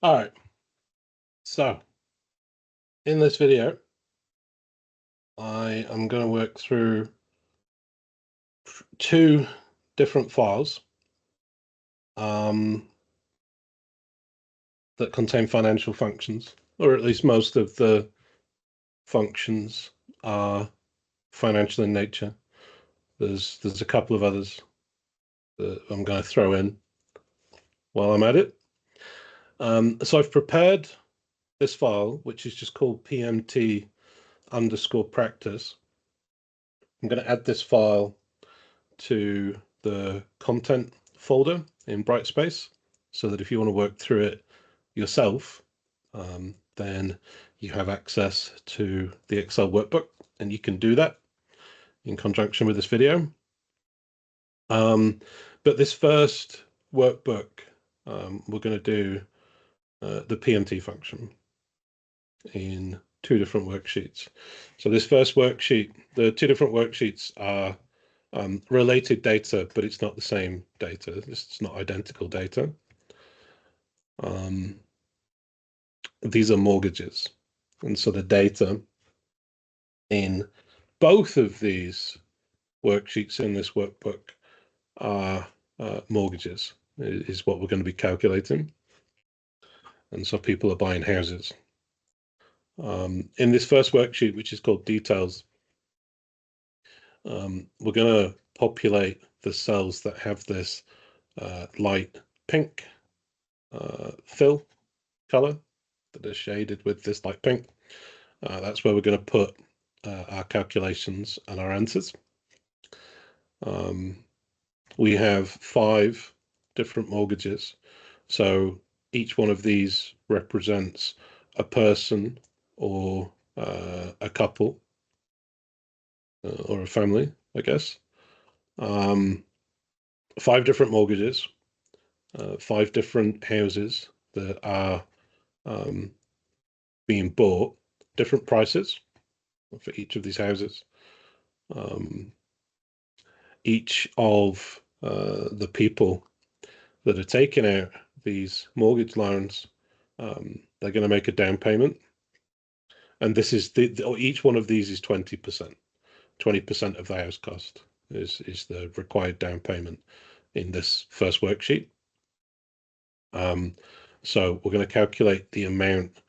All right, so in this video, I am going to work through two different files that contain financial functions, or at least most of the functions are financial in nature. There's a couple of others that I'm going to throw in while I'm at it. So I've prepared this file, which is just called PMT_practice. I'm going to add this file to the content folder in Brightspace so that if you want to work through it yourself, then you have access to the Excel workbook, and you can do that in conjunction with this video. But this first workbook, we're going to do the PMT function in two different worksheets. So this first worksheet, the two different worksheets are related data, but it's not the same data. It's not identical data. These are mortgages. And so the data in both of these worksheets in this workbook are mortgages, is what we're going to be calculating. And so people are buying houses. In this first worksheet, which is called details, we're going to populate the cells that have this light pink fill color that are shaded with this light pink. That's where we're going to put our calculations and our answers. We have 5 different mortgages. So each one of these represents a person or a couple or a family, I guess. 5 different mortgages, 5 different houses that are being bought, different prices for each of these houses. Each of the people that are taking out these mortgage loans, they're going to make a down payment. And this is each one of these is 20%. 20% of the house cost is the required down payment in this first worksheet. So we're going to calculate the amount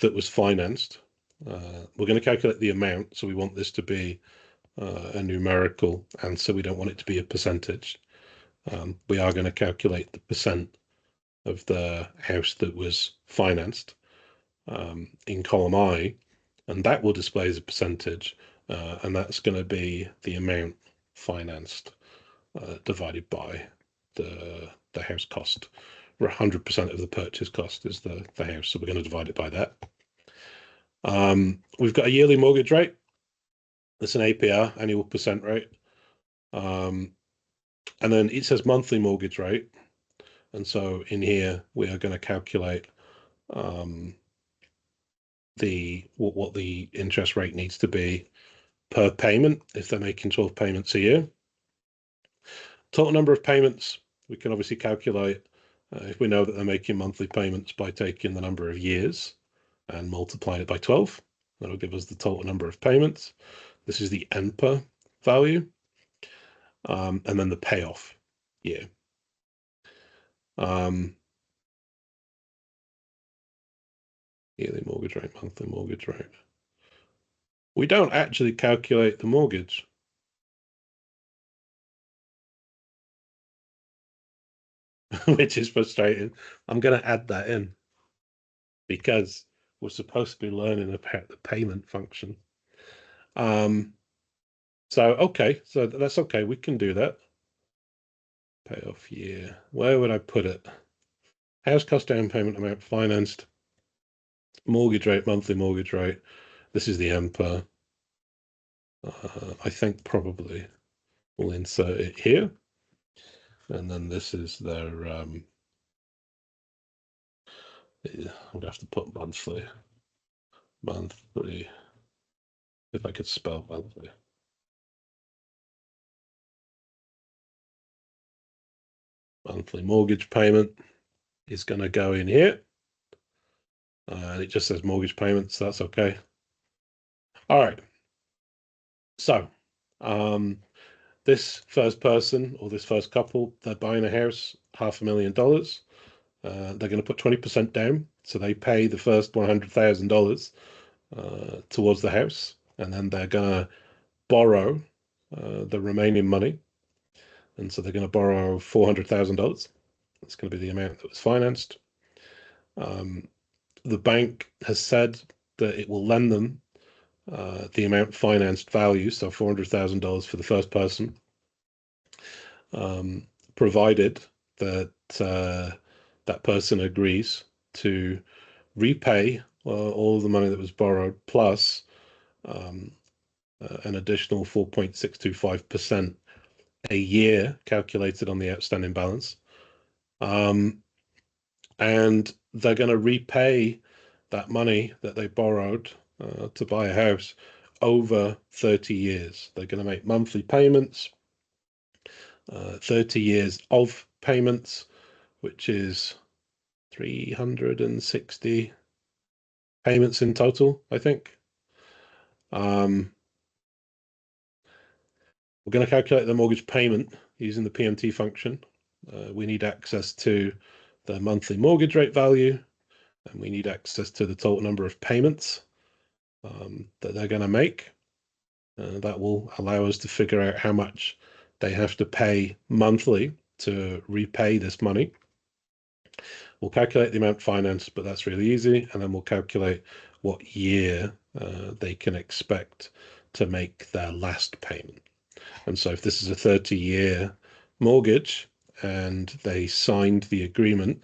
that was financed. We're going to calculate the amount, so we want this to be a numerical answer. We don't want it to be a percentage. We are going to calculate the percent of the house that was financed in column I, and that will display as a percentage, and that's going to be the amount financed divided by the house cost. 100% of the purchase cost is the house, so we're going to divide it by that. We've got a yearly mortgage rate. That's an APR, annual percent rate. And then it says monthly mortgage rate. And so in here, we are going to calculate what the interest rate needs to be per payment if they're making 12 payments a year. Total number of payments, we can obviously calculate if we know that they're making monthly payments by taking the number of years and multiplying it by 12. That'll give us the total number of payments. This is the NPA value. And then the payoff year. Yearly mortgage rate, monthly mortgage rate. We don't actually calculate the mortgage. Which is frustrating. I'm going to add that in because we're supposed to be learning about the payment function. So that's okay. We can do that. Payoff year. Where would I put it? House cost down payment amount financed. Mortgage rate, monthly mortgage rate. This is the NPA. I think probably we'll insert it here. And then this is their, I'm going to have to put monthly, if I could spell monthly. Monthly mortgage payment is going to go in here. and it just says mortgage payments. So that's okay. All right. So, this first person or this first couple, they're buying a house, $500,000. They're going to put 20% down, so they pay the first $100,000 towards the house, and then they're going to borrow the remaining money, and so they're going to borrow $400,000. That's going to be the amount that was financed. The bank has said that it will lend them the amount financed value, so $400,000 for the first person, provided that that person agrees to repay all of the money that was borrowed plus an additional 4.625% a year calculated on the outstanding balance. And they're going to repay that money that they borrowed to buy a house over 30 years. They're going to make monthly payments, 30 years of payments, which is 360 payments in total, I think. We're going to calculate the mortgage payment using the PMT function. We need access to the monthly mortgage rate value, and we need access to the total number of payments that they're going to make. That will allow us to figure out how much they have to pay monthly to repay this money. We'll calculate the amount financed, but that's really easy. And then we'll calculate what year they can expect to make their last payment. And so if this is a 30-year mortgage and they signed the agreement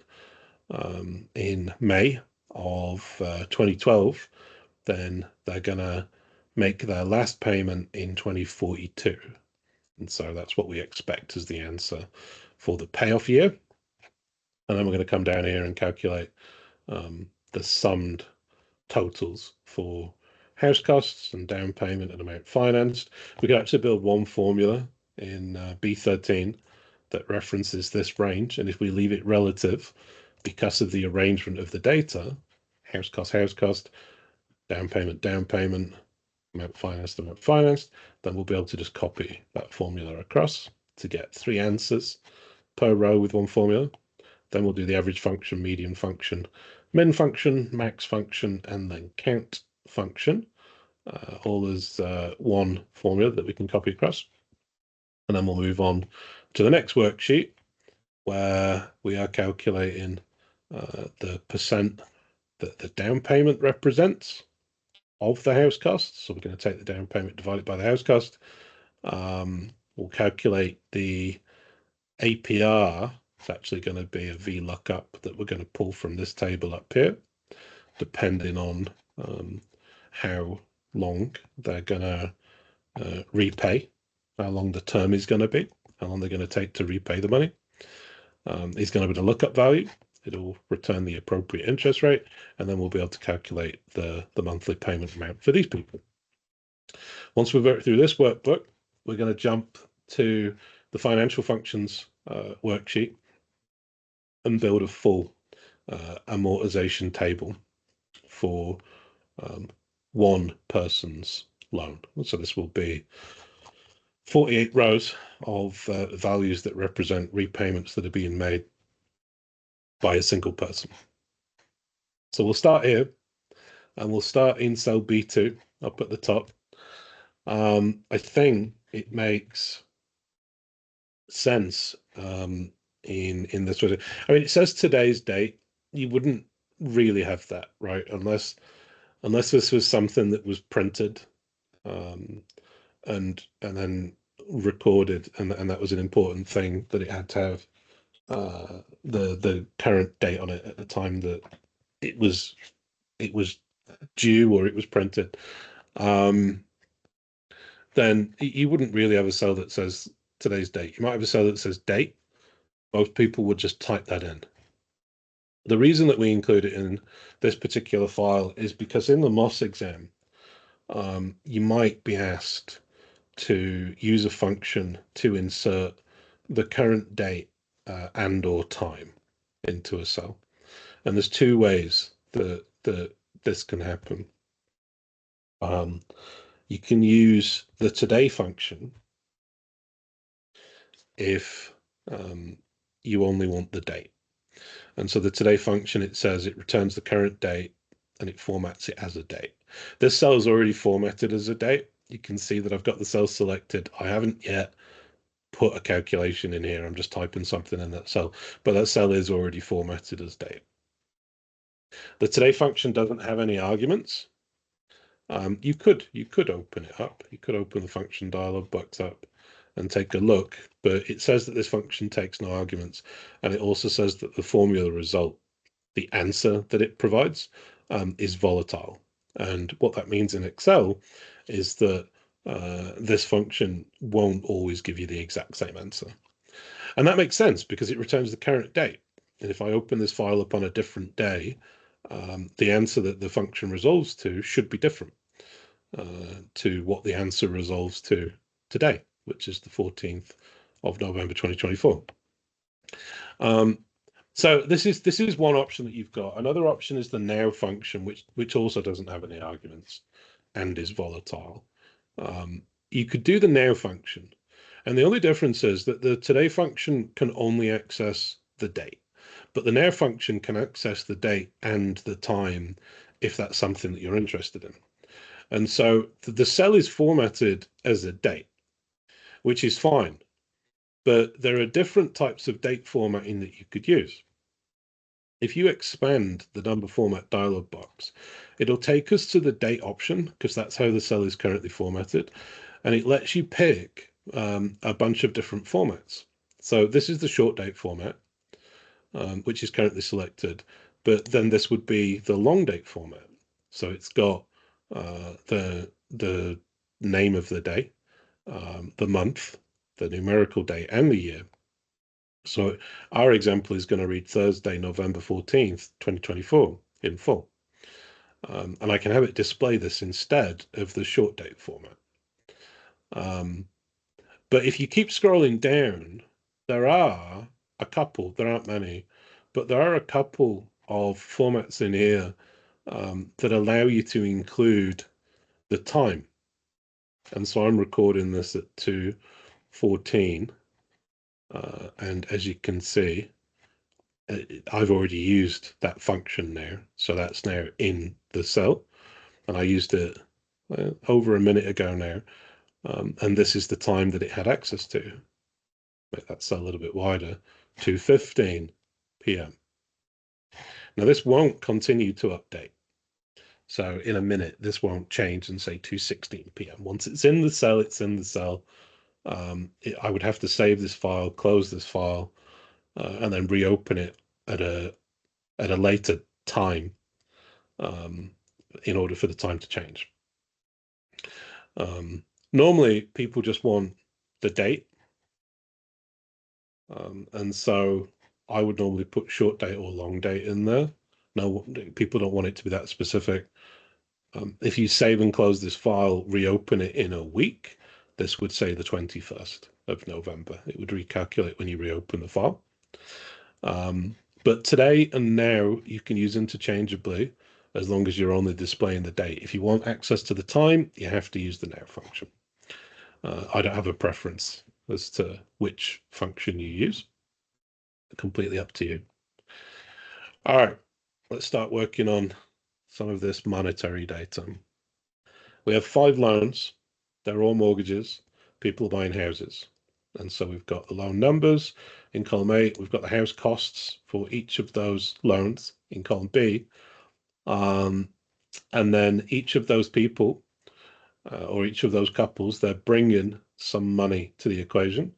in May of 2012, then they're going to make their last payment in 2042. And so that's what we expect as the answer for the payoff year. And then we're going to come down here and calculate the summed totals for house costs and down payment and amount financed. We can actually build one formula in B13 that references this range. And if we leave it relative, because of the arrangement of the data, house cost, down payment, amount financed, then we'll be able to just copy that formula across to get 3 answers per row with one formula. Then we'll do the average function, median function, min function, max function, and then count function, all as one formula that we can copy across. And then we'll move on to the next worksheet where we are calculating the percent that the down payment represents of the house cost. So we're going to take the down payment divided by the house cost. We'll calculate the APR. It's actually going to be a VLOOKUP that we're going to pull from this table up here, depending on how long they're going to repay, how long the term is going to be, how long they're going to take to repay the money. It's going to be the lookup value. It'll return the appropriate interest rate, and then we'll be able to calculate the monthly payment amount for these people. Once we've worked through this workbook, we're going to jump to the financial functions worksheet and build a full amortization table for one person's loan. So this will be 48 rows of values that represent repayments that are being made by a single person. So we'll start here, and we'll start in cell B2 up at the top. I think it makes sense in this way. I mean, it says today's date. You wouldn't really have that, right? Unless this was something that was printed and then recorded, and that was an important thing, that it had to have the current date on it at the time that it was due or it was printed. Then you wouldn't really have a cell that says today's date. You might have a cell that says date. Most people would just type that in. The reason that we include it in this particular file is because in the MOS exam, you might be asked to use a function to insert the current date and or time into a cell. And there's 2 ways that that this can happen. You can use the today function if you only want the date. And so the today function, it says it returns the current date and it formats it as a date. This cell is already formatted as a date. You can see that I've got the cell selected. I haven't yet put a calculation in here. I'm just typing something in that cell, but that cell is already formatted as date. The today function doesn't have any arguments. You could open it up. You could open the function dialog box up and take a look, but it says that this function takes no arguments, and it also says that the formula result, the answer that it provides, is volatile. And what that means in Excel is that this function won't always give you the exact same answer. And that makes sense because it returns the current date. And if I open this file up on a different day, the answer that the function resolves to should be different to what the answer resolves to today, which is the 14th of November 2024. So this is one option that you've got. Another option is the now function, which also doesn't have any arguments and is volatile. You could do the now function, and the only difference is that the today function can only access the date, but the now function can access the date and the time if that's something that you're interested in. And so the cell is formatted as a date, which is fine, but there are different types of date formatting that you could use. If you expand the number format dialog box, it'll take us to the date option because that's how the cell is currently formatted. And it lets you pick a bunch of different formats. So this is the short date format, which is currently selected, but then this would be the long date format. So it's got the name of the day, the month, the numerical date, and the year. So our example is going to read Thursday, November 14th, 2024 in full. And I can have it display this instead of the short date format. But if you keep scrolling down, there are a couple, there aren't many, but there are a couple of formats in here that allow you to include the time. And so I'm recording this at 2:14. And as you can see, I've already used that function now. So that's now in the cell. And I used it over a minute ago now. And this is the time that it had access to. Make that cell a little bit wider, 2:15 p.m. Now this won't continue to update. So in a minute, this won't change and say 2:16 p.m. Once it's in the cell, it's in the cell. I would have to save this file, close this file, and then reopen it at a later time in order for the time to change. Normally, people just want the date. And so I would normally put short date or long date in there. No, people don't want it to be that specific. If you save and close this file, reopen it in a week, this would say the 21st of November. It would recalculate when you reopen the file. But today and now you can use interchangeably as long as you're only displaying the date. If you want access to the time, you have to use the now function. I don't have a preference as to which function you use. Completely up to you. All right, let's start working on some of this monetary data. We have 5 loans. They're all mortgages. People buying houses. And so we've got the loan numbers in column A. We've got the house costs for each of those loans in column B. And then each of those people or each of those couples, they're bringing some money to the equation.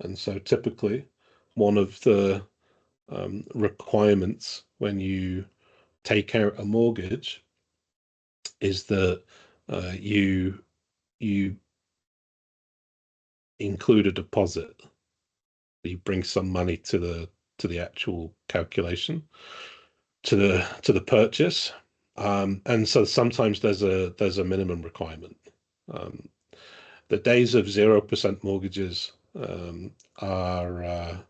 And so typically one of the requirements when you take out a mortgage is that you include a deposit. You bring some money to the actual calculation, to the purchase, and so sometimes there's a minimum requirement. The days of 0% mortgages are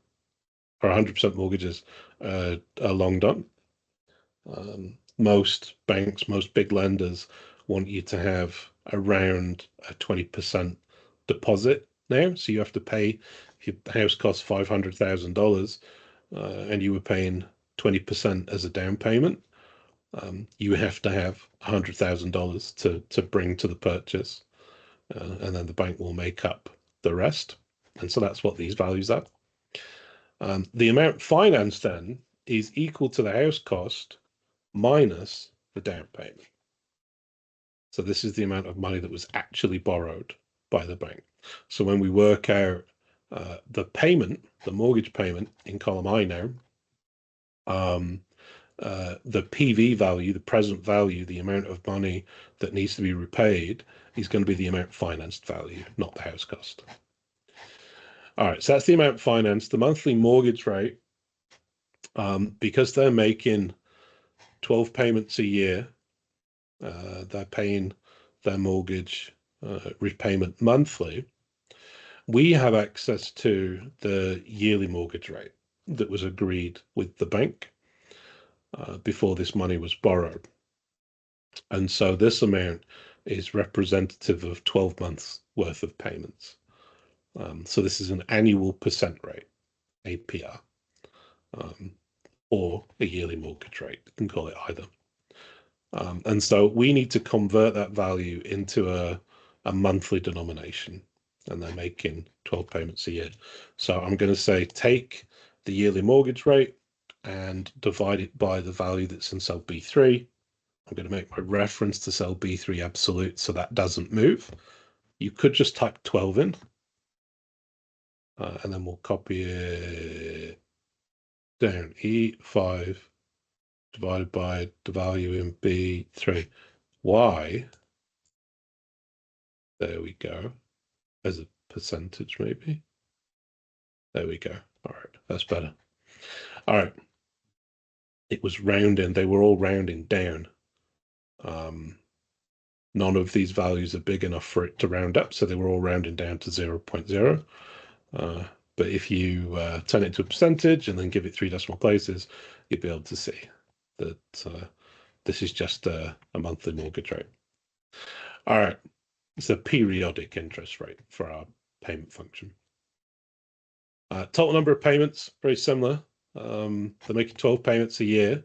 100% mortgages are long done. most banks, most big lenders want you to have around a 20% deposit now. So you have to pay, if your house costs $500,000 and you were paying 20% as a down payment, you have to have $100,000 to bring to the purchase, and then the bank will make up the rest. And so that's what these values are. The amount financed then is equal to the house cost minus the down payment. So this is the amount of money that was actually borrowed by the bank. So when we work out the payment, the mortgage payment in column I now, the PV value, the present value, the amount of money that needs to be repaid is going to be the amount financed value, not the house cost. All right, so that's the amount financed. The monthly mortgage rate, because they're making 12 payments a year, they're paying their mortgage repayment monthly. We have access to the yearly mortgage rate that was agreed with the bank before this money was borrowed. And so this amount is representative of 12 months worth of payments. So this is an annual percent rate, APR, or a yearly mortgage rate. You can call it either. And so we need to convert that value into a monthly denomination, and they're making 12 payments a year. So I'm going to say take the yearly mortgage rate and divide it by the value that's in cell B3. I'm going to make my reference to cell B3 absolute, so that doesn't move. You could just type 12 in, and then we'll copy it down. E5 divided by the value in B3. Y, there we go, as a percentage maybe. There we go. All right, that's better. All right. It was rounding, they were all rounding down. None of these values are big enough for it to round up, so they were all rounding down to 0.0. But if you turn it to a percentage and then give it 3 decimal places, you'll be able to see that this is just a monthly mortgage rate. All right, it's a periodic interest rate for our payment function. Total number of payments, very similar. They're making 12 payments a year.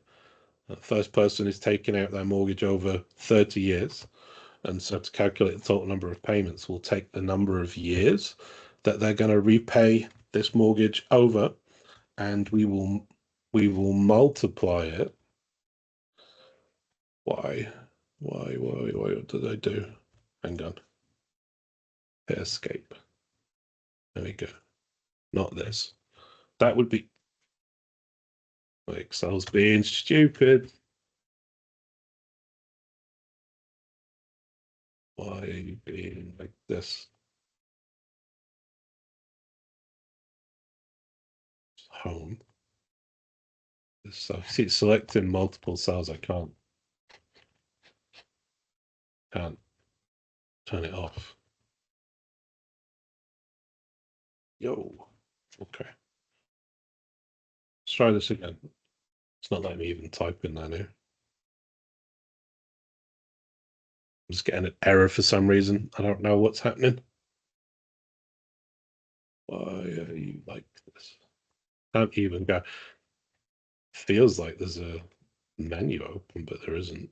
First person is taking out their mortgage over 30 years. And so to calculate the total number of payments, we'll take the number of years that they're going to repay this mortgage over, and we will multiply it. Why, what did I do? Hang on. Escape. There we go. Not this. That would be, Excel's being stupid. Why are you being like this? Home. So see, it's selecting multiple cells. I can't turn it off. Yo, okay. Let's try this again. It's not letting me even type in there now. I'm just getting an error for some reason. I don't know what's happening. Why are you like this? Can't even go. Feels like there's a menu open, but there isn't.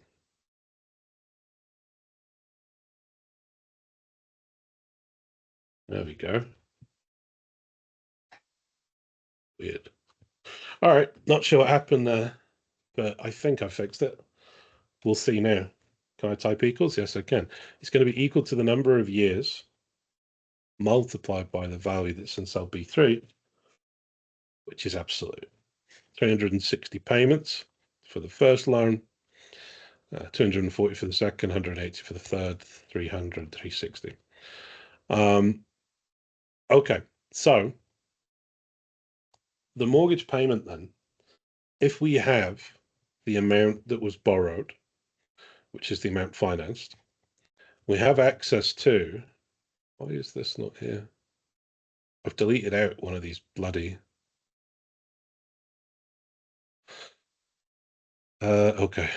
There we go. Weird. All right, not sure what happened there, but I think I fixed it. We'll see now. Can I type equals? Yes, I can. It's going to be equal to the number of years multiplied by the value that's in cell B3, which is absolute. 360 payments for the first loan, 240 for the second, 180 for the third, 300, 360. Okay, so the mortgage payment then, if we have the amount that was borrowed, which is the amount financed, we have access to, why is this not here? I've deleted out one of these bloody, okay.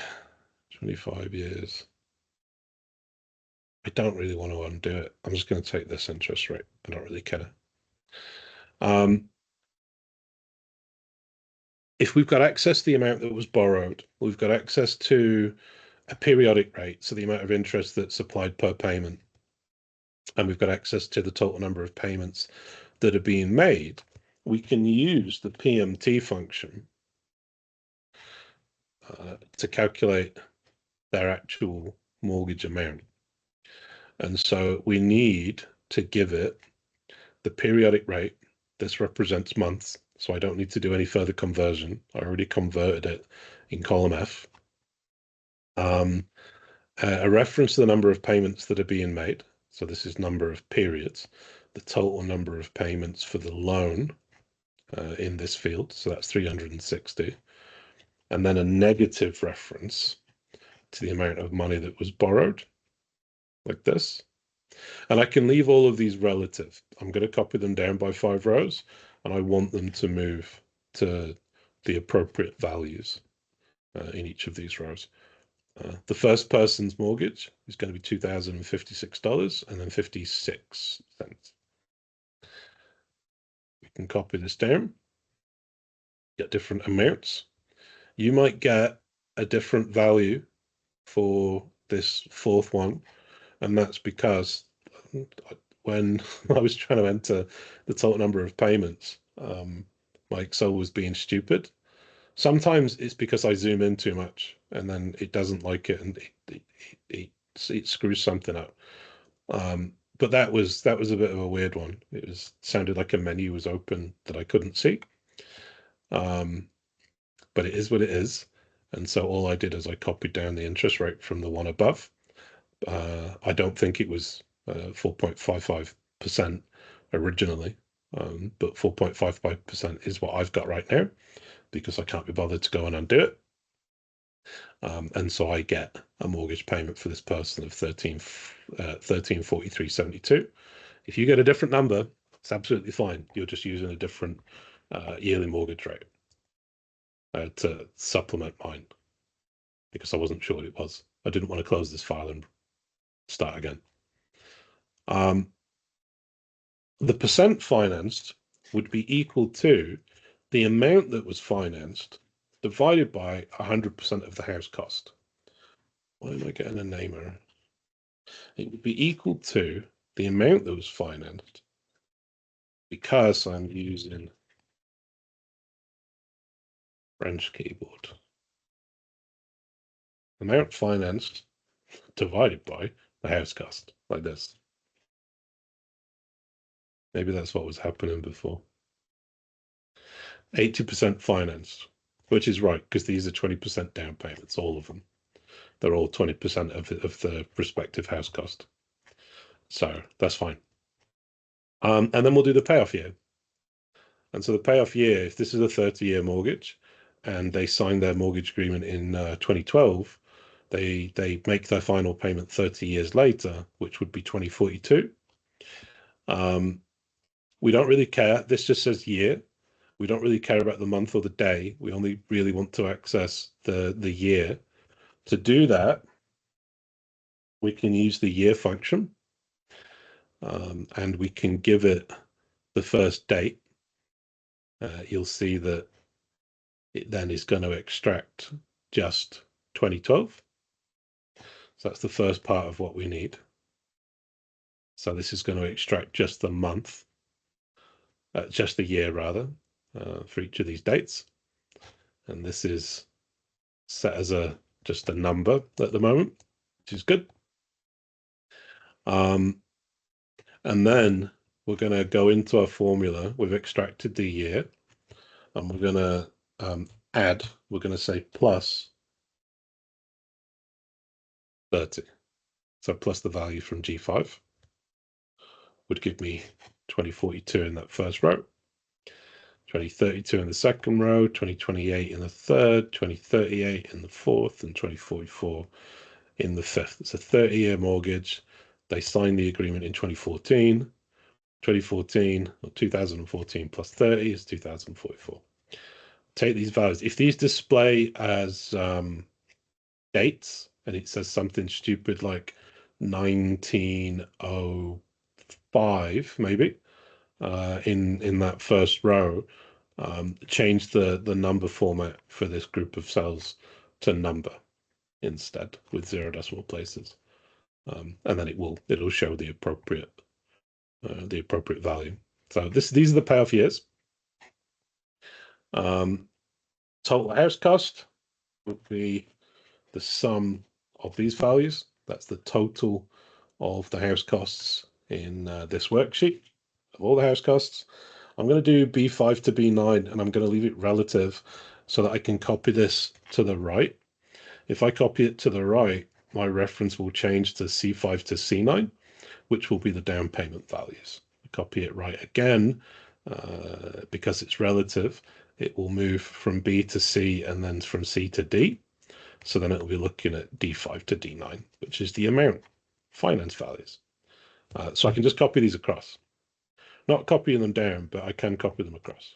25 years. I don't really want to undo it. I'm just going to take this interest rate. I don't really care. If we've got access to the amount that was borrowed, we've got access to a periodic rate, so the amount of interest that's applied per payment, and we've got access to the total number of payments that are being made, we can use the PMT function to calculate their actual mortgage amount. And so we need to give it the periodic rate. This represents months, so I don't need to do any further conversion. I already converted it in column F. A reference to the number of payments that are being made. So this is number of periods, the total number of payments for the loan in this field. So that's 360. And then a negative reference to the amount of money that was borrowed, like this. And I can leave all of these relative. I'm going to copy them down by 5 rows, and I want them to move to the appropriate values in each of these rows. The first person's mortgage is going to be $2,056 and then 56 cents. We can copy this down, get different amounts. You might get a different value for this fourth one, and that's because when I was trying to enter the total number of payments, my Excel was being stupid. Sometimes it's because I zoom in too much and then it doesn't like it and it screws something up. But that was a bit of a weird one. It sounded like a menu was open that I couldn't see. But it is what it is. And so all I did is I copied down the interest rate from the one above. I don't think it was 4.55% originally, but 4.55% is what I've got right now because I can't be bothered to go and undo it. And so I get a mortgage payment for this person of 1343.72. If you get a different number, it's absolutely fine. You're just using a different yearly mortgage rate to supplement mine because I wasn't sure what it was. I didn't want to close this file and start again. The percent financed would be equal to the amount that was financed divided by 100% of the house cost. Why am I getting a name error? It would be equal to the amount that was financed because I'm using French keyboard. Amount financed divided by the house cost, like this. Maybe that's what was happening before. 80% financed, which is right, because these are 20% down payments, all of them. They're all 20% of the respective house cost. So that's fine. And then we'll do the payoff year. And so the payoff year, if this is a 30-year mortgage, and they signed their mortgage agreement in 2012, they make their final payment 30 years later, which would be 2042. We don't really care. This just says year. We don't really care about the month or the day. We only really want to access the year. To do that, we can use the year function, and we can give it the first date. You'll see that it then is going to extract just 2012. So that's the first part of what we need. So this is going to extract just the month, just the year rather, for each of these dates. And this is set as just a number at the moment, which is good. And then we're going to go into our formula. We've extracted the year, and we're going to add. We're going to say plus 30. So plus the value from G5 would give me 2042 in that first row, 2032 in the second row, 2028 in the third, 2038 in the fourth, and 2044 in the fifth. It's a 30-year mortgage. They signed the agreement in 2014. 2014 or 2014 plus 30 is 2044. Take these values. If these display as dates, and it says something stupid like 1905, maybe, in that first row, change the number format for this group of cells to number instead with 0 decimal places, and then it'll show the appropriate value. So these are the payoff years. Total house cost would be the sum of these values. That's the total of the house costs in this worksheet of all the house costs. I'm going to do B5 to B9, and I'm going to leave it relative so that I can copy this to the right. If I copy it to the right, my reference will change to C5 to C9, which will be the down payment values. Copy it right again, because it's relative, it will move from B to C and then from C to D. So then it'll be looking at D5 to D9, which is the amount, finance values. So I can just copy these across. Not copying them down, but I can copy them across.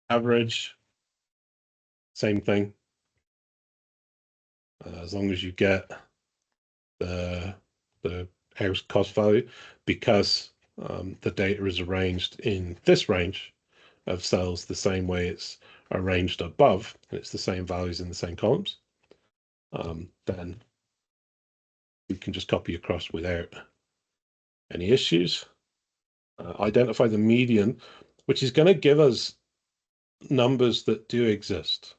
Average, same thing. As long as you get the house cost value, because the data is arranged in this range of cells the same way it's arranged above, and it's the same values in the same columns, then you can just copy across without any issues. Identify the median, which is going to give us numbers that do exist.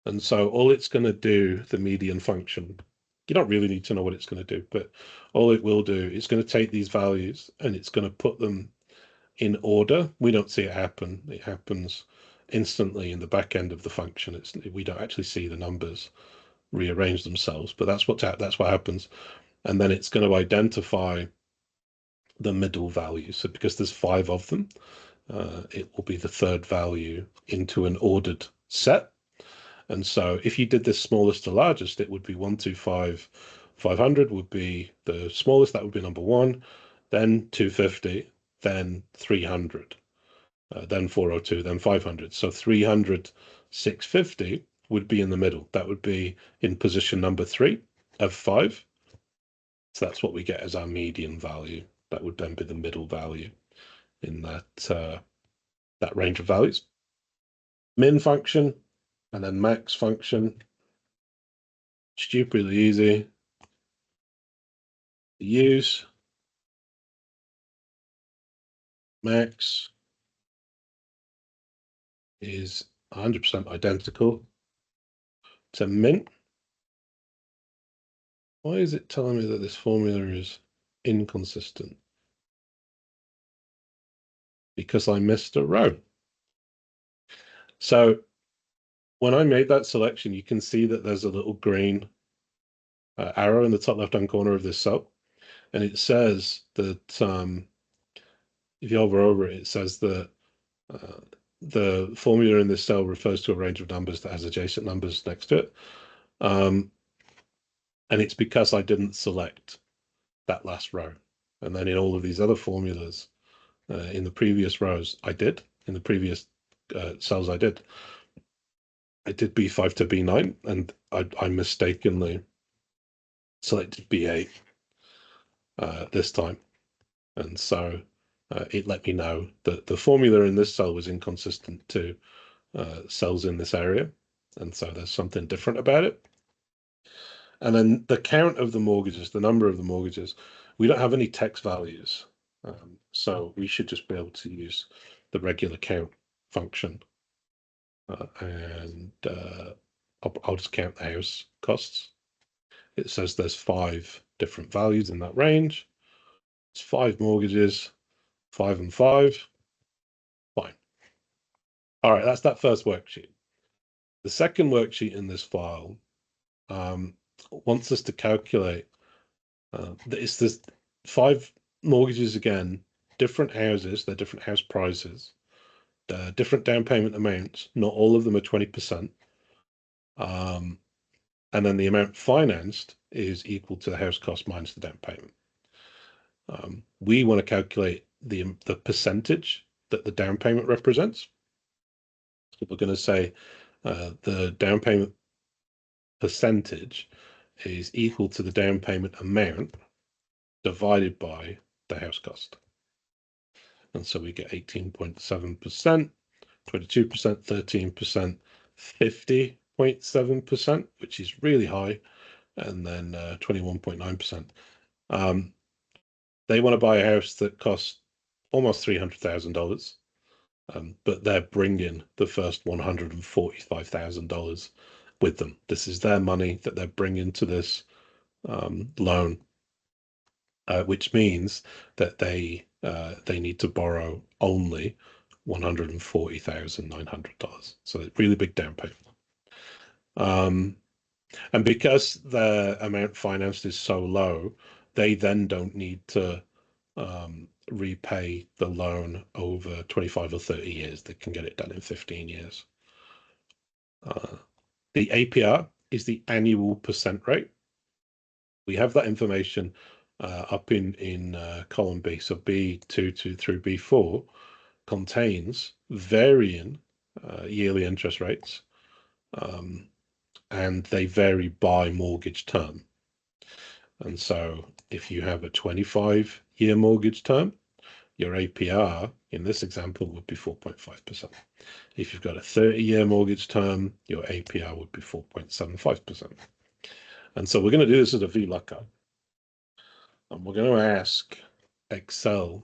And so all it's going to do, the median function, you don't really need to know what it's going to do, but all it will do is going to take these values and it's going to put them in order. We don't see it happen. It happens instantly in the back end of the function. We don't actually see the numbers rearrange themselves, but that's what happens. And then it's going to identify the middle value. So because there's 5 of them, it will be the third value into an ordered set. And so if you did this smallest to largest, it would be 125, 500 would be the smallest, that would be number 1, then 250, then 300, then 402, then 500. So 300, 650 would be in the middle. That would be in position number 3 of 5. So that's what we get as our median value. That would then be the middle value in that range of values. Min function and then max function, stupidly easy to use. Max is 100% identical to min. Why is it telling me that this formula is inconsistent? Because I missed a row. So when I made that selection, you can see that there's a little green arrow in the top left-hand corner of this cell. And it says that if you hover over it, it says that the formula in this cell refers to a range of numbers that has adjacent numbers next to it. And it's because I didn't select that last row. And then in all of these other formulas, in the previous rows, I did. In the previous cells, I did B5 to B9, and I mistakenly selected B8 this time. And so it let me know that the formula in this cell was inconsistent to cells in this area. And so there's something different about it. And then the count of the mortgages, the number of the mortgages, we don't have any text values. So we should just be able to use the regular count function. And I'll just count the house costs. It says there's 5 different values in that range. It's 5 mortgages, 5 and 5. Fine. All right, that's that first worksheet. The second worksheet in this file wants us to calculate, it's this 5 mortgages again, different houses, they're different house prices, different down payment amounts, not all of them are 20%. And then the amount financed is equal to the house cost minus the down payment. We want to calculate the percentage that the down payment represents. So we're going to say the down payment percentage is equal to the down payment amount divided by the house cost. And so we get 18.7%, 22%, 13%, 50.7%, which is really high, and then 21.9%. They want to buy a house that costs almost $300,000, but they're bringing the first $145,000 with them. This is their money that they're bringing to this loan, which means that they need to borrow only $140,900. So it's really big down payment. And because the amount financed is so low, they then don't need to repay the loan over 25 or 30 years. They can get it done in 15 years. The APR is the annual percent rate. We have that information up in column B. So B2 through B4 contains varying yearly interest rates, and they vary by mortgage term. And so if you have a 25-year mortgage term, your APR in this example would be 4.5%. If you've got a 30-year mortgage term, your APR would be 4.75%. And so we're going to do this as a VLOOKUP. And we're going to ask Excel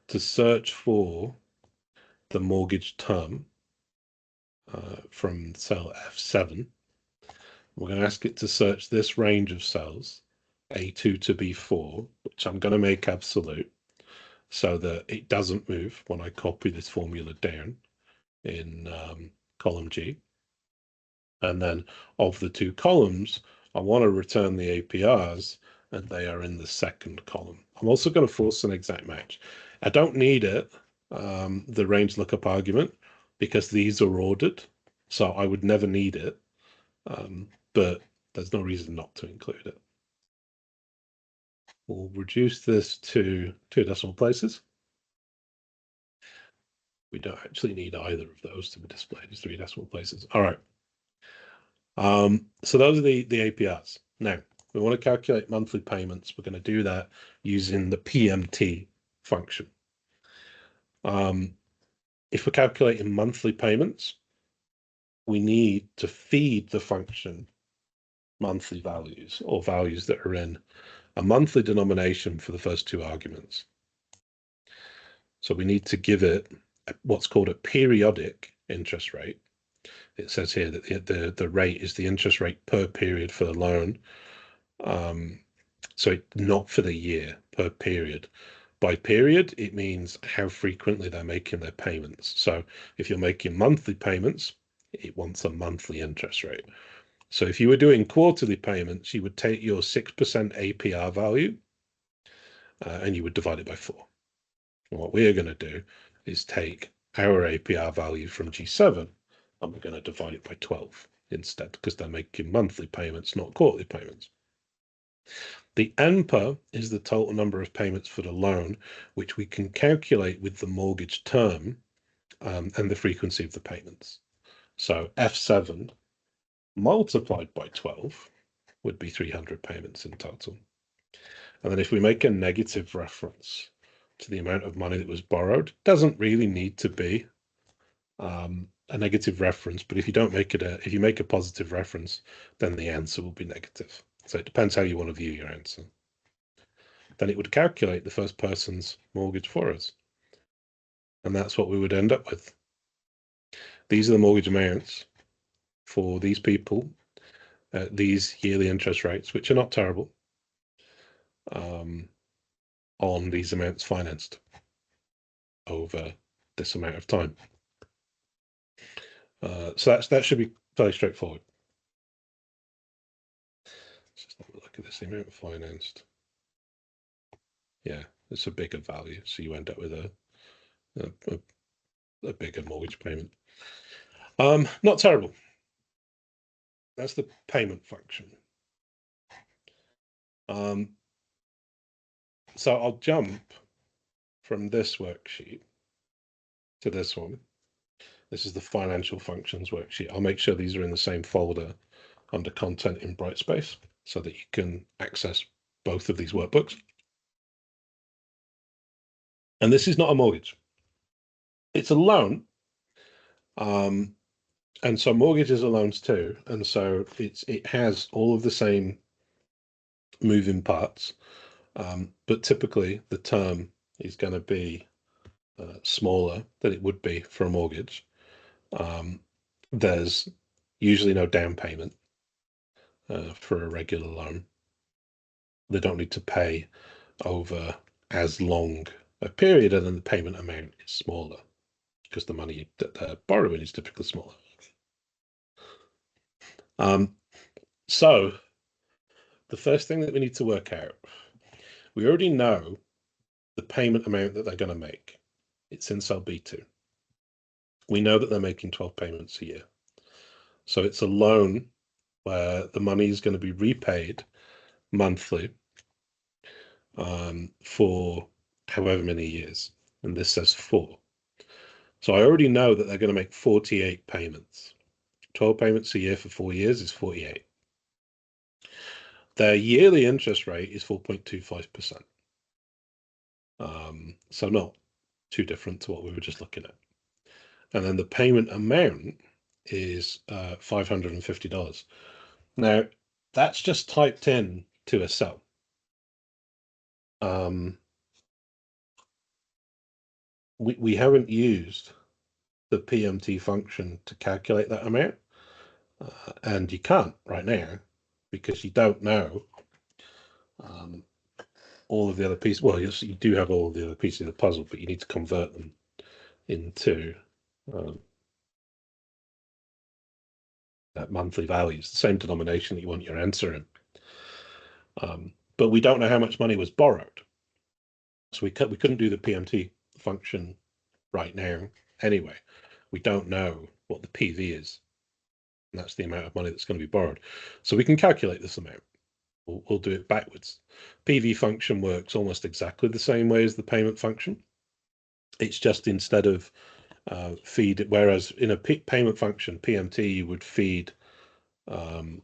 to search for the mortgage term from cell F7. We're going to ask it to search this range of cells, A2 to B4, which I'm going to make absolute so that it doesn't move when I copy this formula down in column G. And then of the two columns, I want to return the APRs, and they are in the second column. I'm also going to force an exact match. I don't need it, the range lookup argument, because these are ordered, so I would never need it, but there's no reason not to include it. We'll reduce this to 2 decimal places. We don't actually need either of those to be displayed as 3 decimal places. All right. So those are the APRs. Now, we want to calculate monthly payments. We're going to do that using the PMT function. If we're calculating monthly payments, we need to feed the function monthly values, or values that are in a monthly denomination for the first 2 arguments. So we need to give it what's called a periodic interest rate. It says here that the rate is the interest rate per period for the loan. So not for the year, per period. By period, it means how frequently they're making their payments. So if you're making monthly payments, it wants a monthly interest rate. So if you were doing quarterly payments, you would take your 6% APR value and you would divide it by 4. And what we're going to do is take our APR value from G7 and we're going to divide it by 12 instead, because they're making monthly payments, not quarterly payments. The NPA is the total number of payments for the loan, which we can calculate with the mortgage term and the frequency of the payments. So F7 multiplied by 12 would be 300 payments in total. And then if we make a negative reference to the amount of money that was borrowed, it doesn't really need to be a negative reference, but if you don't make it if you make a positive reference, then the answer will be negative. So it depends how you want to view your answer. Then it would calculate the first person's mortgage for us. And that's what we would end up with. These are the mortgage amounts for these people, these yearly interest rates, which are not terrible, on these amounts financed over this amount of time. So that should be fairly straightforward. Let's just have a look at this, the amount financed. Yeah, it's a bigger value, so you end up with a bigger mortgage payment. Not terrible. That's the payment function. So I'll jump from this worksheet to this one. This is the financial functions worksheet. I'll make sure these are in the same folder under content in Brightspace. so that you can access both of these workbooks. And this is not a mortgage. It's a loan. And so mortgages are loans too. And so it has all of the same moving parts. But typically the term is going to be smaller than it would be for a mortgage. There's usually no down payment for a regular loan. They don't need to pay over as long a period, and then the payment amount is smaller because the money that they're borrowing is typically smaller. So the first thing that we need to work out, we already know the payment amount that they're going to make. It's in cell B2. We know that they're making 12 payments a year. So it's a loan where the money is going to be repaid monthly for however many years. And this says 4. So I already know that they're going to make 48 payments. 12 payments a year for 4 years is 48. Their yearly interest rate is 4.25%. So not too different to what we were just looking at. And then the payment amount is $550. Now, that's just typed in to a cell. We haven't used the PMT function to calculate that amount, and you can't right now because you don't know all of the other pieces. Well, you do have all of the other pieces of the puzzle, but you need to convert them into that monthly values, the same denomination that you want your answer in. But we don't know how much money was borrowed, so we couldn't do the PMT function right now anyway. We don't know what the PV is, and that's the amount of money that's going to be borrowed. So we can calculate this amount. We'll do it backwards. PV function works almost exactly the same way as the payment function. It's just instead of feed it, whereas in a payment function, PMT, you would feed the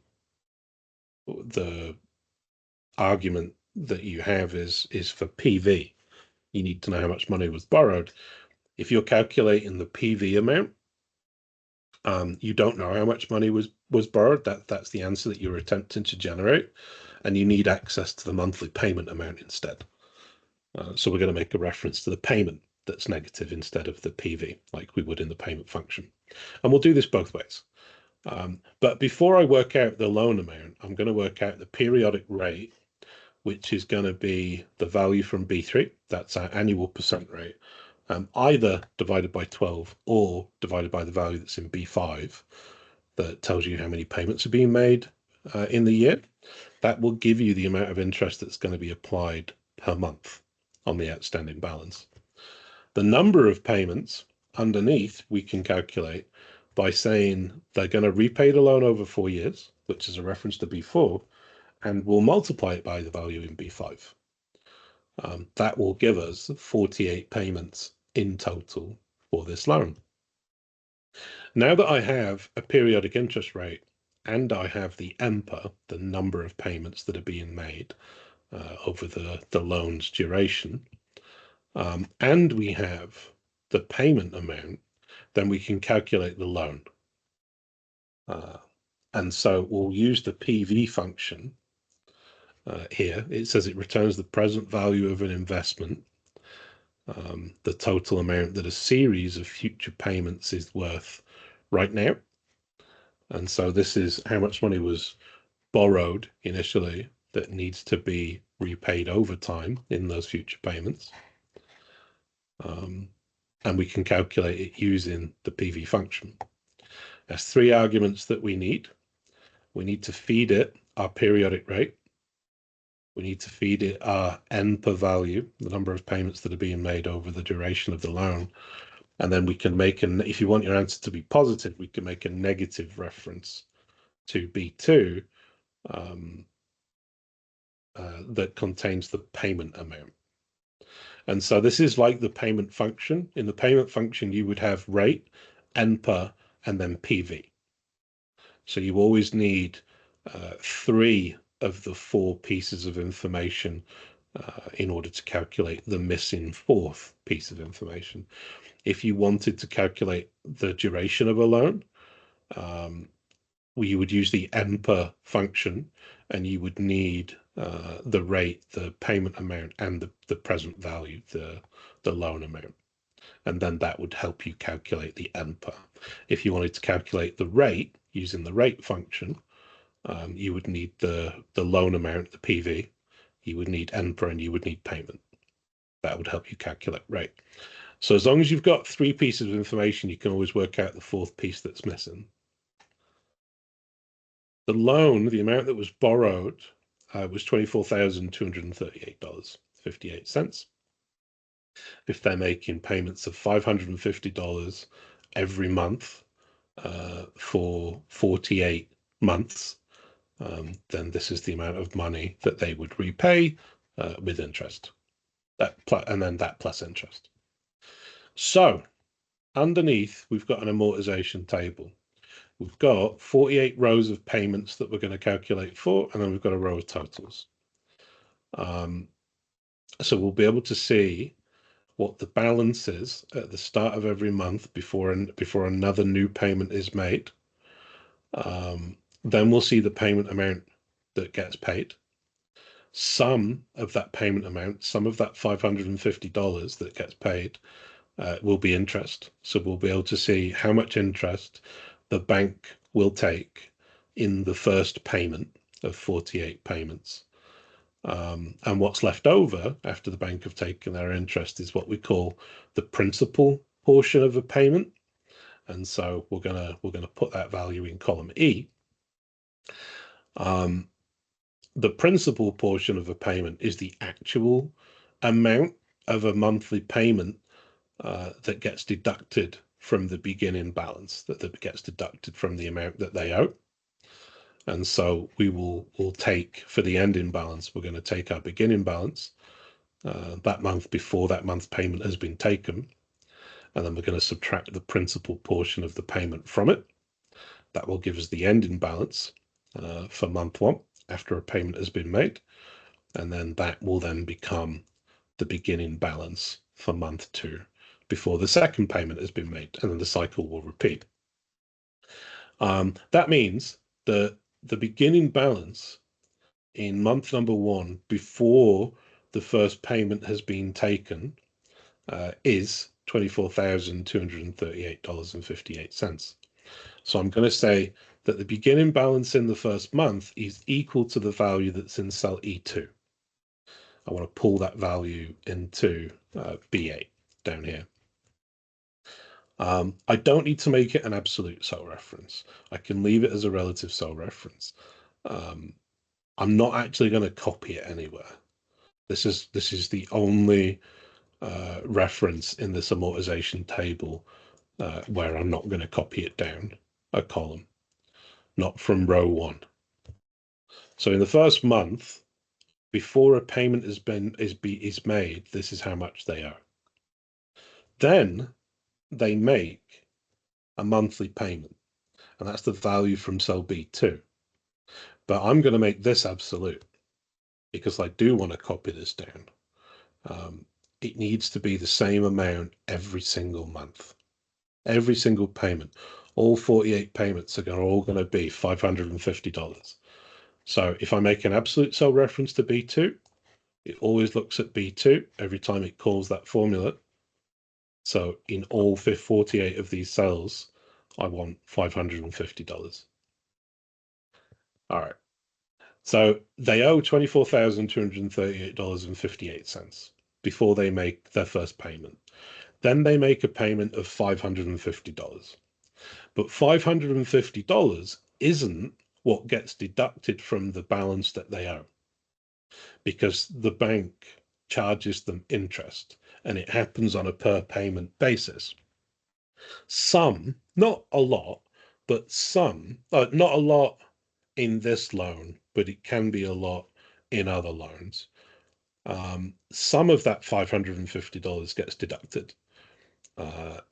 argument that you have is for PV. You need to know how much money was borrowed. If you're calculating the PV amount, you don't know how much money was borrowed. That's the answer that you're attempting to generate, and you need access to the monthly payment amount instead. So we're going to make a reference to the payment that's negative instead of the PV, like we would in the payment function. And we'll do this both ways. But before I work out the loan amount, I'm going to work out the periodic rate, which is going to be the value from B3. That's our annual percent rate, either divided by 12 or divided by the value that's in B5 that tells you how many payments are being made in the year. That will give you the amount of interest that's going to be applied per month on the outstanding balance. The number of payments underneath we can calculate by saying they're going to repay the loan over 4 years, which is a reference to B4, and we'll multiply it by the value in B5. That will give us 48 payments in total for this loan. Now that I have a periodic interest rate and I have the EMPA, the number of payments that are being made over the loan's duration, and we have the payment amount, then we can calculate the loan. And so we'll use the PV function here. It says it returns the present value of an investment, the total amount that a series of future payments is worth right now. And so this is how much money was borrowed initially that needs to be repaid over time in those future payments. And we can calculate it using the PV function. There's 3 arguments that we need. We need to feed it our periodic rate. We need to feed it our EMPA value, the number of payments that are being made over the duration of the loan. And then we can make if you want your answer to be positive, we can make a negative reference to B2 that contains the payment amount. And so this is like the payment function. In the payment function, you would have rate, EMPA, and then PV. So you always need 3 of the 4 pieces of information in order to calculate the missing 4th piece of information. If you wanted to calculate the duration of a loan, you would use the NPER function, and you would need the rate, the payment amount, and the present value, the loan amount. And then that would help you calculate the NPER. If you wanted to calculate the rate using the rate function, you would need the loan amount, the PV, you would need NPER, and you would need payment. That would help you calculate rate. So as long as you've got 3 pieces of information, you can always work out the 4th piece that's missing. The loan, the amount that was borrowed, was $24,238.58. If they're making payments of $550 every month for 48 months, then this is the amount of money that they would repay with interest. And then that plus interest. So underneath, we've got an amortization table. We've got 48 rows of payments that we're going to calculate for, and then we've got a row of totals. So we'll be able to see what the balance is at the start of every month before another new payment is made. Then we'll see the payment amount that gets paid. Some of that payment amount, some of that $550 that gets paid will be interest. So we'll be able to see how much interest the bank will take in the first payment of 48 payments. And what's left over after the bank have taken their interest is what we call the principal portion of a payment. And so we're gonna put that value in column E. The principal portion of a payment is the actual amount of a monthly payment that gets deducted from the beginning balance, that gets deducted from the amount that they owe. And so we'll take, for the ending balance, we're going to take our beginning balance that month before that month payment has been taken, and then we're going to subtract the principal portion of the payment from it. That will give us the ending balance for month 1 after a payment has been made, and then that will then become the beginning balance for month 2 before the second payment has been made, and then the cycle will repeat. That means that the beginning balance in month number 1 before the first payment has been taken is $24,238.58. So I'm going to say that the beginning balance in the first month is equal to the value that's in cell E2. I want to pull that value into B8 down here. I don't need to make it an absolute cell reference. I can leave it as a relative cell reference. I'm not actually going to copy it anywhere. This is the only reference in this amortization table where I'm not going to copy it down a column, not from row 1. So in the first month, before a payment is made, this is how much they owe. Then they make a monthly payment, and that's the value from cell B2. But I'm going to make this absolute because I do want to copy this down. It needs to be the same amount every single month. Every single payment, all 48 payments are all going to be $550. So if I make an absolute cell reference to B2, it always looks at B2 every time it calls that formula. So in all 48 of these cells, I want $550. All right. So they owe $24,238.58 before they make their first payment. Then they make a payment of $550. But $550 isn't what gets deducted from the balance that they owe, because the bank charges them interest, and it happens on a per payment basis. Some, not a lot, but some, not a lot in this loan, but it can be a lot in other loans. Some of that $550 gets deducted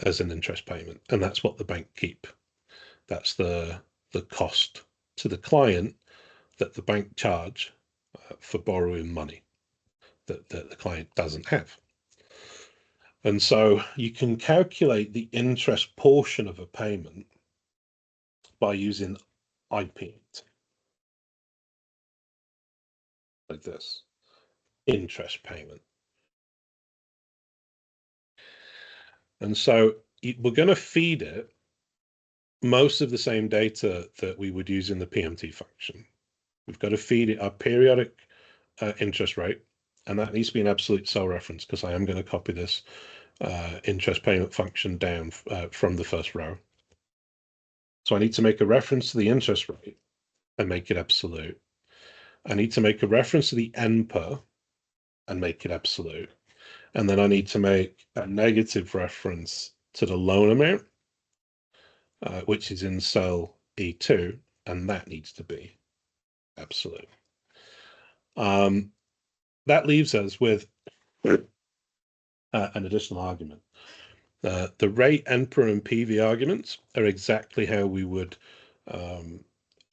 as an interest payment, and that's what the bank keep. That's the cost to the client that the bank charge for borrowing money that the client doesn't have. And so you can calculate the interest portion of a payment by using IPINT, like this, interest payment. And so we're going to feed it most of the same data that we would use in the PMT function. We've got to feed it our periodic interest rate, and that needs to be an absolute cell reference because I am going to copy this interest payment function down from the first row. So I need to make a reference to the interest rate and make it absolute. I need to make a reference to the NPER and make it absolute. And then I need to make a negative reference to the loan amount, which is in cell E2, and that needs to be absolute. That leaves us with an additional argument. The rate, NPER, and PV arguments are exactly how we would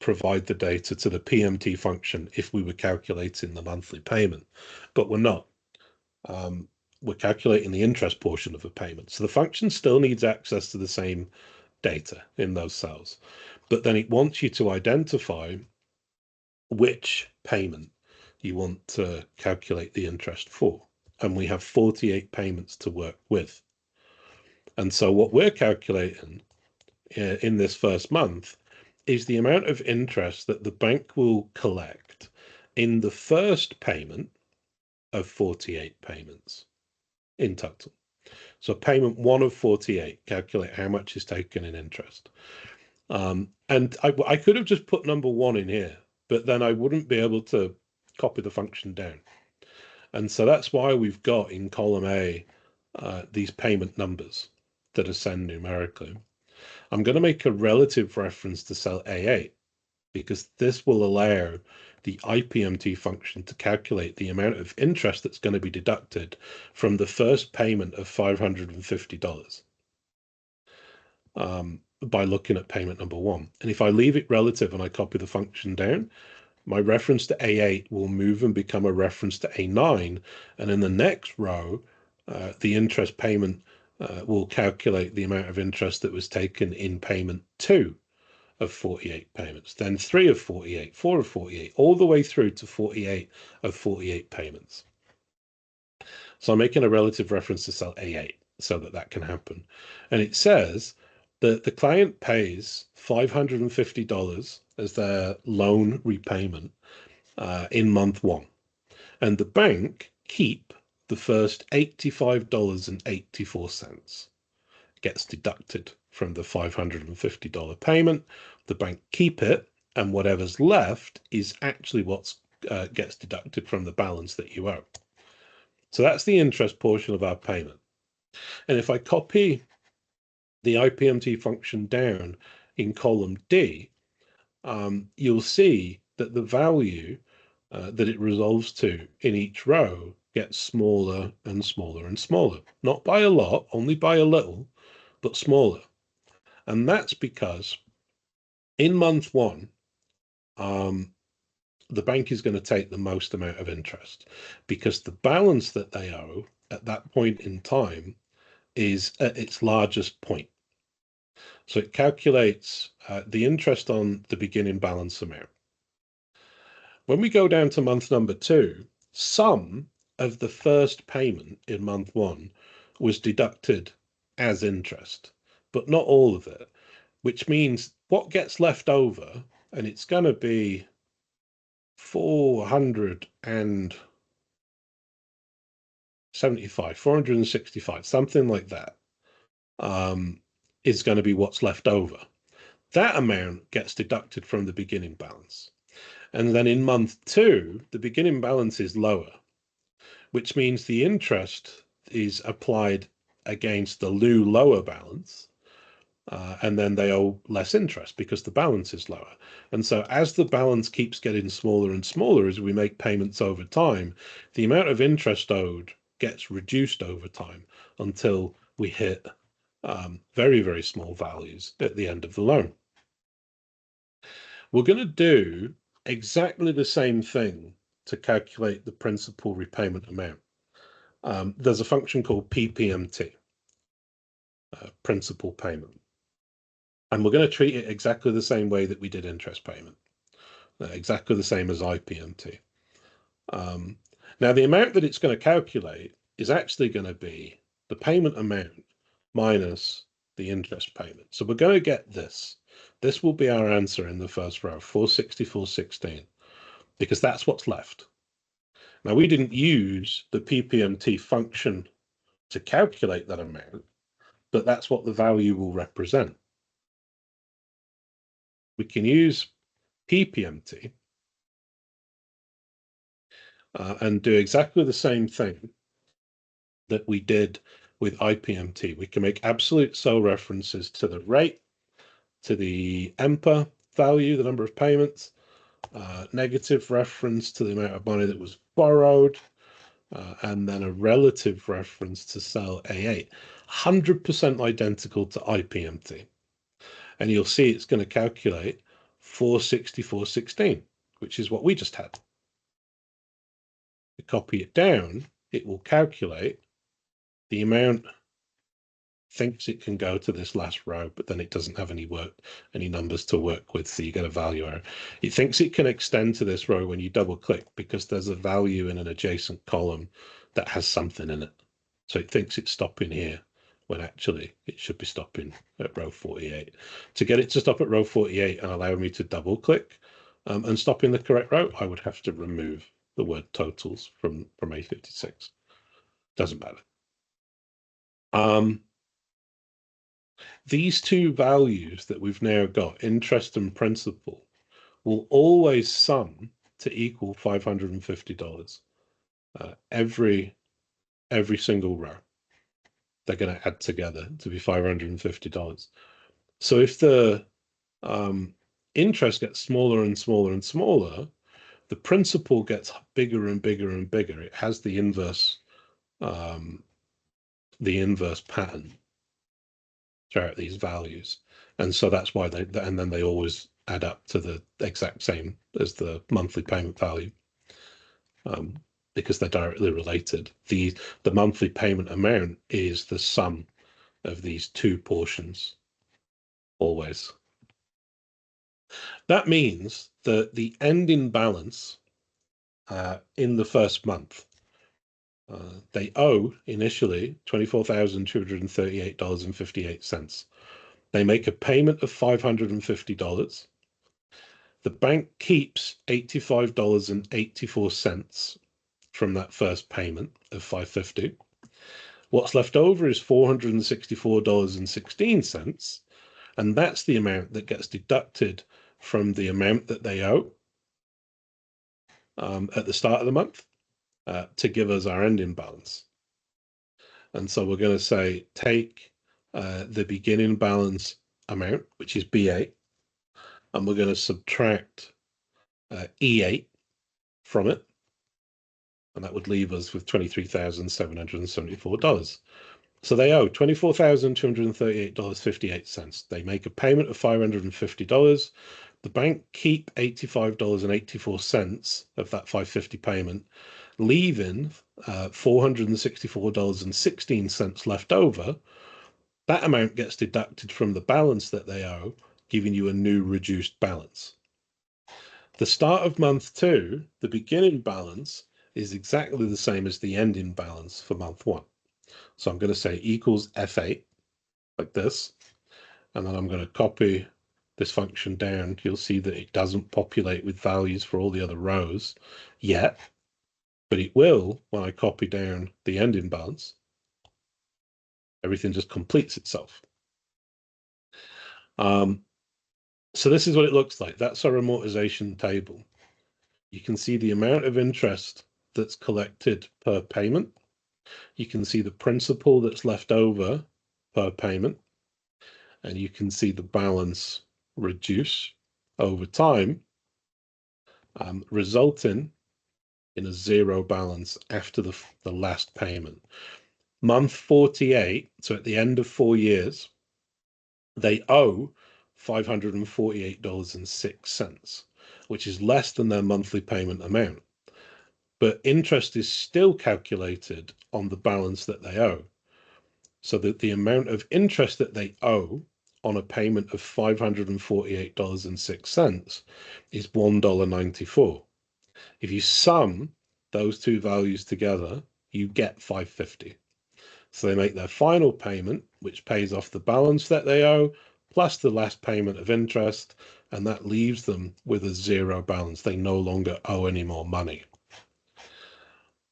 provide the data to the PMT function if we were calculating the monthly payment, but we're not. We're calculating the interest portion of a payment. So the function still needs access to the same data in those cells, but then it wants you to identify which payment you want to calculate the interest for. And we have 48 payments to work with. And so what we're calculating in this first month is the amount of interest that the bank will collect in the first payment of 48 payments in total. So payment 1 of 48, calculate how much is taken in interest. And I could have just put number 1 in here, but then I wouldn't be able to copy the function down. And so that's why we've got in column A these payment numbers that ascend numerically. I'm going to make a relative reference to cell A8 because this will allow the IPMT function to calculate the amount of interest that's going to be deducted from the first payment of $550 by looking at payment number 1. And if I leave it relative and I copy the function down, my reference to A8 will move and become a reference to A9. And in the next row, the interest payment will calculate the amount of interest that was taken in payment 2 of 48 payments, then 3 of 48, 4 of 48, all the way through to 48 of 48 payments. So I'm making a relative reference to cell A8 so that that can happen. And it says that the client pays $550 as their loan repayment in month 1. And the bank keep the first $85.84. Gets deducted from the $550 payment. The bank keep it, and whatever's left is actually what gets deducted from the balance that you owe. So that's the interest portion of our payment. And if I copy the IPMT function down in column D, you'll see that the value that it resolves to in each row gets smaller and smaller and smaller. Not by a lot, only by a little, but smaller. And that's because in month 1, the bank is going to take the most amount of interest because the balance that they owe at that point in time is at its largest point. So it calculates the interest on the beginning balance amount. When we go down to month number 2, some of the first payment in month 1 was deducted as interest, but not all of it, which means what gets left over, and it's going to be 465, something like that, is going to be what's left over. That amount gets deducted from the beginning balance. And then in month 2, the beginning balance is lower, which means the interest is applied against the lower balance. And then they owe less interest because the balance is lower. And so as the balance keeps getting smaller and smaller as we make payments over time, the amount of interest owed gets reduced over time until we hit very, very small values at the end of the loan. We're going to do exactly the same thing to calculate the principal repayment amount. There's a function called PPMT, principal payment. And we're going to treat it exactly the same way that we did interest payment, exactly the same as IPMT. Now, the amount that it's going to calculate is actually going to be the payment amount minus the interest payment. So we're going to get this. This will be our answer in the first row, 464.16, because that's what's left. Now, we didn't use the PPMT function to calculate that amount, but that's what the value will represent. We can use PPMT and do exactly the same thing that we did with IPMT. We can make absolute cell references to the rate, to the EMPA value, the number of payments, negative reference to the amount of money that was borrowed, and then a relative reference to cell A8. 100% identical to IPMT. And you'll see it's going to calculate 464.16, which is what we just had. To copy it down, it will calculate the amount, thinks it can go to this last row, but then it doesn't have any numbers to work with, so you get a value error. It thinks it can extend to this row when you double click because there's a value in an adjacent column that has something in it. So it thinks it's stopping here when actually it should be stopping at row 48. To get it to stop at row 48 and allow me to double click and stop in the correct row, I would have to remove the word totals from A56. Doesn't matter. These two values that we've now got, interest and principal, will always sum to equal $550 every single row. They're going to add together to be $550. So if the interest gets smaller and smaller and smaller, the principal gets bigger and bigger and bigger. It has the inverse pattern throughout these values, and so that's why and then they always add up to the exact same as the monthly payment value, because they're directly related. The monthly payment amount is the sum of these two portions always. That means that the ending balance in the first month, they owe initially $24,238.58. They make a payment of $550. The bank keeps $85.84 from that first payment of $550. What's left over is $464.16, and that's the amount that gets deducted from the amount that they owe at the start of the month to give us our ending balance. And so we're going to say take the beginning balance amount, which is B8, and we're going to subtract E8 from it, and that would leave us with $23,774. So they owe $24,238.58. They make a payment of $550. The bank keep $85.84 of that $550 payment, leaving $464.16 left over. That amount gets deducted from the balance that they owe, giving you a new reduced balance. The start of month 2, the beginning balance, is exactly the same as the ending balance for month 1. So I'm going to say equals F8, like this, and then I'm going to copy this function down. You'll see that it doesn't populate with values for all the other rows yet, but it will when I copy down the ending balance. Everything just completes itself. So this is what it looks like. That's our amortization table. You can see the amount of interest that's collected per payment. You can see the principal that's left over per payment, and you can see the balance reduce over time, resulting in a zero balance after the last payment. Month 48, so at the end of 4 years, they owe $548.06. which is less than their monthly payment amount. But interest is still calculated on the balance that they owe. So that the amount of interest that they owe on a payment of $548.06 is $1.94. If you sum those two values together, you get $550. So they make their final payment, which pays off the balance that they owe, plus the last payment of interest, and that leaves them with a zero balance. They no longer owe any more money.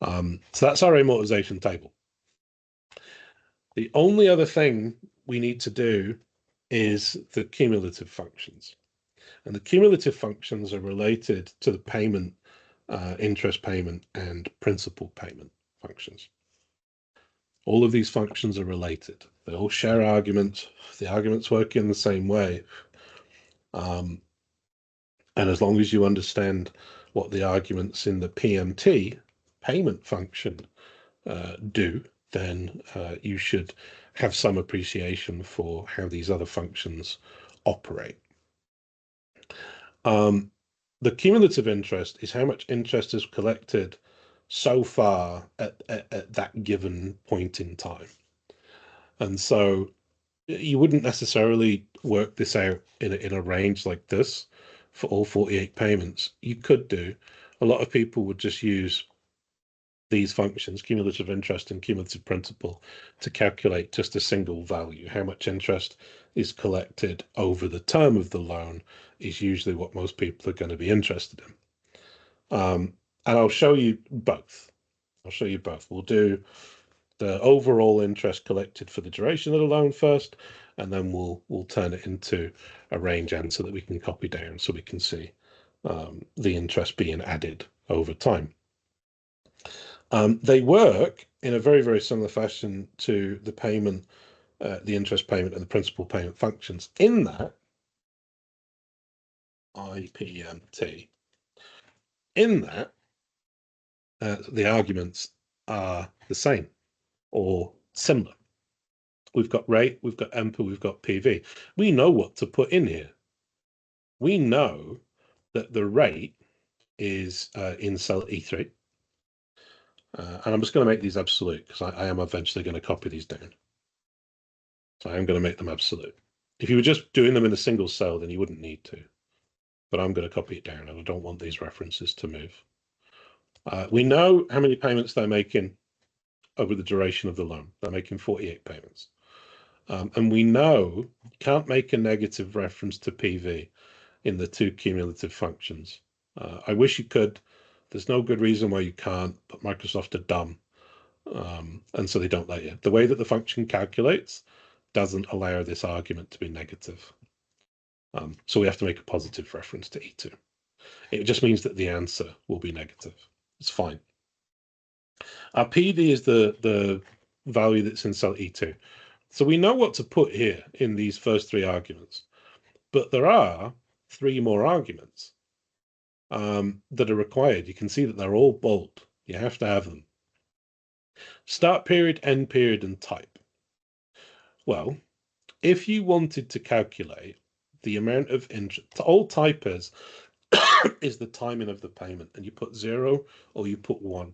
So that's our amortization table. The only other thing we need to do is the cumulative functions. And the cumulative functions are related to the payment, interest payment, and principal payment functions. All of these functions are related. They all share arguments. The arguments work in the same way. And as long as you understand what the arguments in the PMT payment function do, then you should have some appreciation for how these other functions operate. The cumulative interest is how much interest is collected so far at that given point in time. And so you wouldn't necessarily work this out in a range like this for all 48 payments. You could do. A lot of people would just use these functions, cumulative interest and cumulative principal, to calculate just a single value. How much interest is collected over the term of the loan is usually what most people are going to be interested in. And I'll show you both. We'll do the overall interest collected for the duration of the loan first, and then we'll turn it into a range answer that we can copy down so we can see the interest being added over time. They work in a very, very similar fashion to the payment, the interest payment and the principal payment functions, in that IPMT, in that the arguments are the same or similar. We've got rate, we've got EMPA, we've got PV. We know what to put in here. We know that the rate is in cell E3. And I'm just going to make these absolute because I am eventually going to copy these down. So I am going to make them absolute. If you were just doing them in a single cell, then you wouldn't need to. But I'm going to copy it down, and I don't want these references to move. We know how many payments they're making over the duration of the loan. They're making 48 payments. And we know you can't make a negative reference to PV in the two cumulative functions. I wish you could. There's no good reason why you can't, but Microsoft are dumb. And so they don't let you. The way that the function calculates doesn't allow this argument to be negative. So we have to make a positive reference to E2. It just means that the answer will be negative. It's fine. Our PD is the value that's in cell E2. So we know what to put here in these first three arguments, but there are three more arguments that are required. You can see that they're all bold. You have to have them. Start period, end period, and type. Well, if you wanted to calculate the amount of interest, all type is the timing of the payment, and you put 0 or you put 1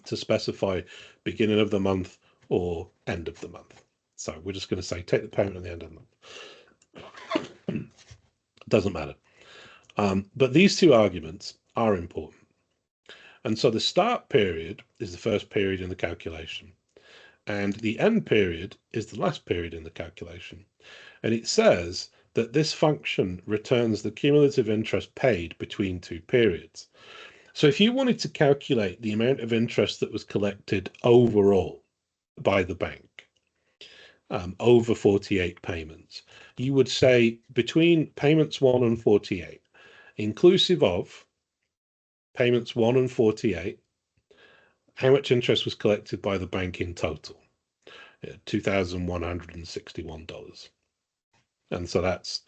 to specify beginning of the month or end of the month. So we're just going to say take the payment at the end of the month. Doesn't matter. But these two arguments are important. And so the start period is the first period in the calculation, and the end period is the last period in the calculation. And it says that this function returns the cumulative interest paid between two periods. So if you wanted to calculate the amount of interest that was collected overall by the bank over 48 payments, you would say between payments 1 and 48, inclusive of payments 1 and 48, how much interest was collected by the bank in total? $2,161. And so that's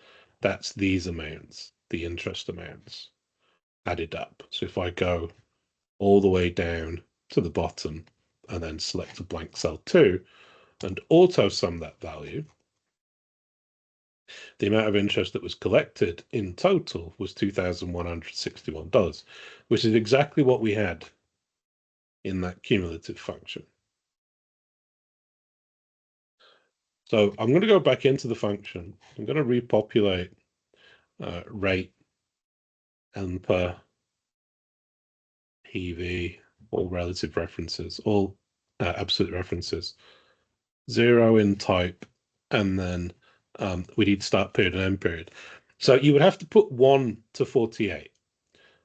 these amounts, the interest amounts added up. So if I go all the way down to the bottom and then select a blank cell 2 and auto sum that value, The amount of interest that was collected in total was $2,161, which is exactly what we had in that cumulative function. So I'm going to go back into the function. I'm going to repopulate rate and per PV, all relative references, all absolute references, 0 in type, and then we need start period and end period. So you would have to put 1 to 48.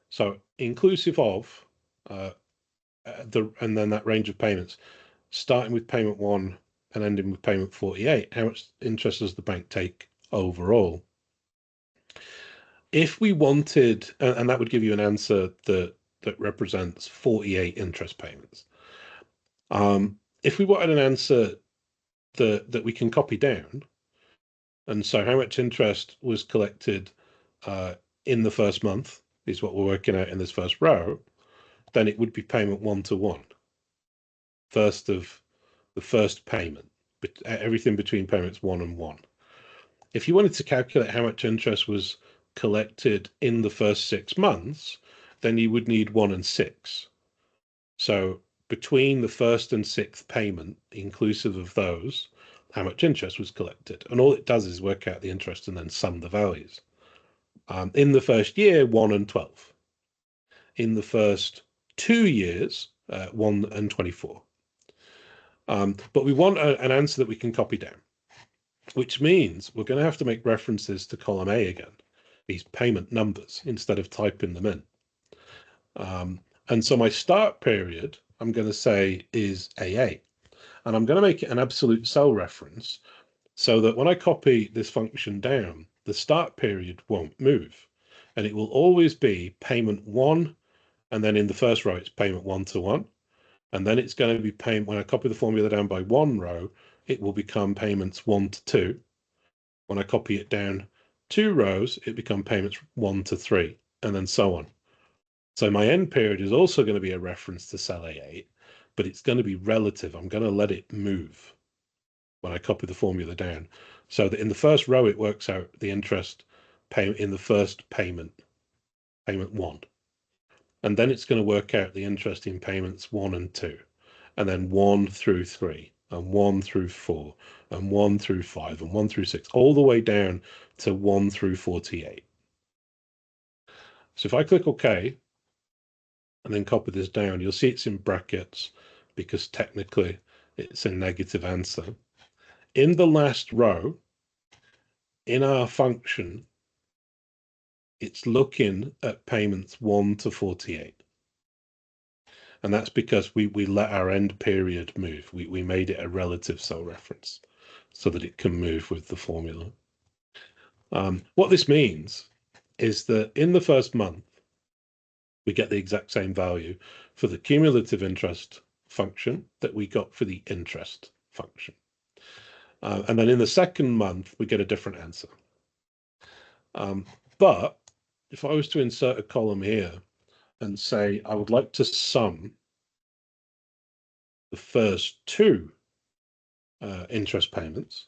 So inclusive of and then that range of payments, starting with payment 1 and ending with payment 48, how much interest does the bank take overall? If we wanted, and that would give you an answer that represents 48 interest payments. If we wanted an answer that we can copy down, and so how much interest was collected in the first month is what we're working out in this first row, then it would be payment 1 to 1. First of the first payment, but everything between payments 1 and 1. If you wanted to calculate how much interest was collected in the first 6 months, then you would need 1 and 6. So between the first and sixth payment, inclusive of those, how much interest was collected. And all it does is work out the interest and then sum the values. In the first year, 1 and 12. In the first 2 years, 1 and 24. But we want an answer that we can copy down, which means we're going to have to make references to column A again, these payment numbers, instead of typing them in. And so my start period, I'm going to say is AA. And I'm going to make it an absolute cell reference so that when I copy this function down, the start period won't move. And it will always be payment 1. And then in the first row, it's payment 1 to 1. And then it's going to be payment, when I copy the formula down by 1 row, it will become payments 1 to 2. When I copy it down 2 rows, it becomes payments 1 to 3, and then so on. So my end period is also going to be a reference to cell A8, but it's going to be relative. I'm going to let it move when I copy the formula down, so that in the first row, it works out the interest payment in the first payment 1. And then it's going to work out the interest in payments 1 and 2, and then 1 through 3, and 1 through 4, and 1 through 5, and 1 through 6, all the way down to 1 through 48. So if I click OK, and then copy this down, you'll see it's in brackets because technically it's a negative answer. In the last row, in our function, it's looking at payments 1 to 48. And that's because we let our end period move. We made it a relative cell reference so that it can move with the formula. What this means is that in the first month, we get the exact same value for the cumulative interest function that we got for the interest function. And then in the second month, we get a different answer. But if I was to insert a column here and say, I would like to sum the first 2 interest payments,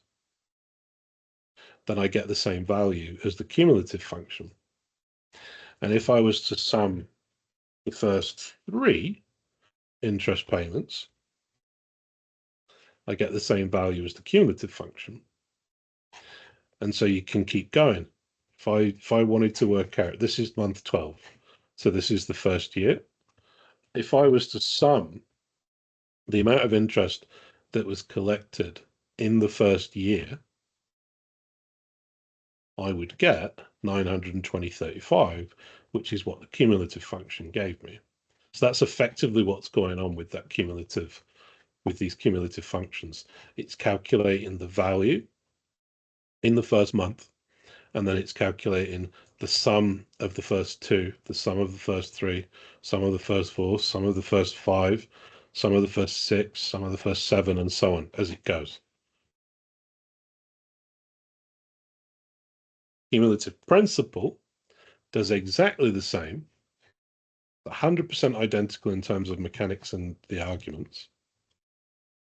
then I get the same value as the cumulative function. And if I was to sum the first 3 interest payments, I get the same value as the cumulative function. And so you can keep going. If I wanted to work out, this is month 12, so this is the first year. If I was to sum the amount of interest that was collected in the first year, I would get 920.35, which is what the cumulative function gave me. So that's effectively what's going on with that cumulative, with these cumulative functions. It's calculating the value in the first month, and then it's calculating the sum of the first 2, the sum of the first 3, sum of the first 4, sum of the first 5, sum of the first 6, sum of the first 7, and so on as it goes. Cumulative principal does exactly the same, 100% identical in terms of mechanics and the arguments.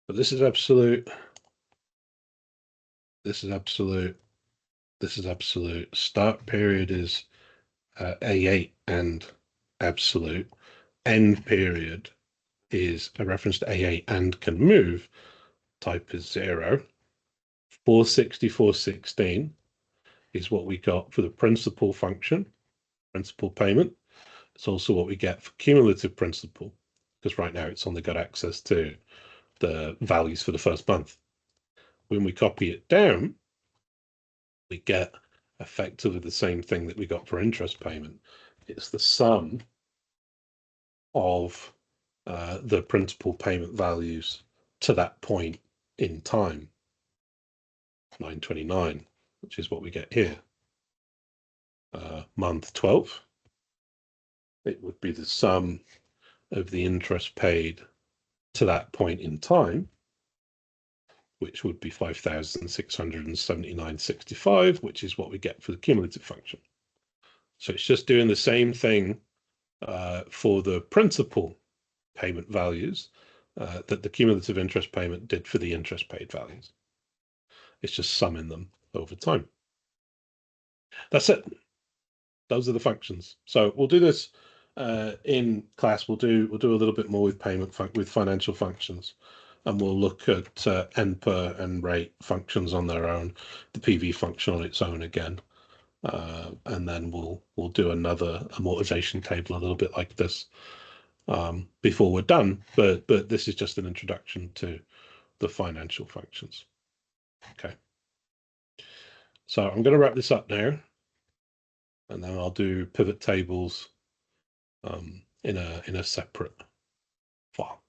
But this is absolute. This is absolute. This is absolute. Start period is A8 and absolute. End period is a reference to A8 and can move. Type is 0. 464.16 is what we got for the principal function, principal payment. It's also what we get for cumulative principal, because right now it's only got access to the values for the first month. When we copy it down, we get effectively the same thing that we got for interest payment. It's the sum of the principal payment values to that point in time, 929, which is what we get here. Month 12, it would be the sum of the interest paid to that point in time, which would be 5,679.65, which is what we get for the cumulative function. So it's just doing the same thing for the principal payment values that the cumulative interest payment did for the interest paid values. It's just summing them over time. That's it. Those are the functions. So we'll do this in class. We'll do a little bit more with with financial functions, and we'll look at NPER and rate functions on their own, the PV function on its own again, and then we'll do a motivation table a little bit like this before we're done. But this is just an introduction to the financial functions. Okay. So I'm going to wrap this up now, and then I'll do pivot tables in a separate file.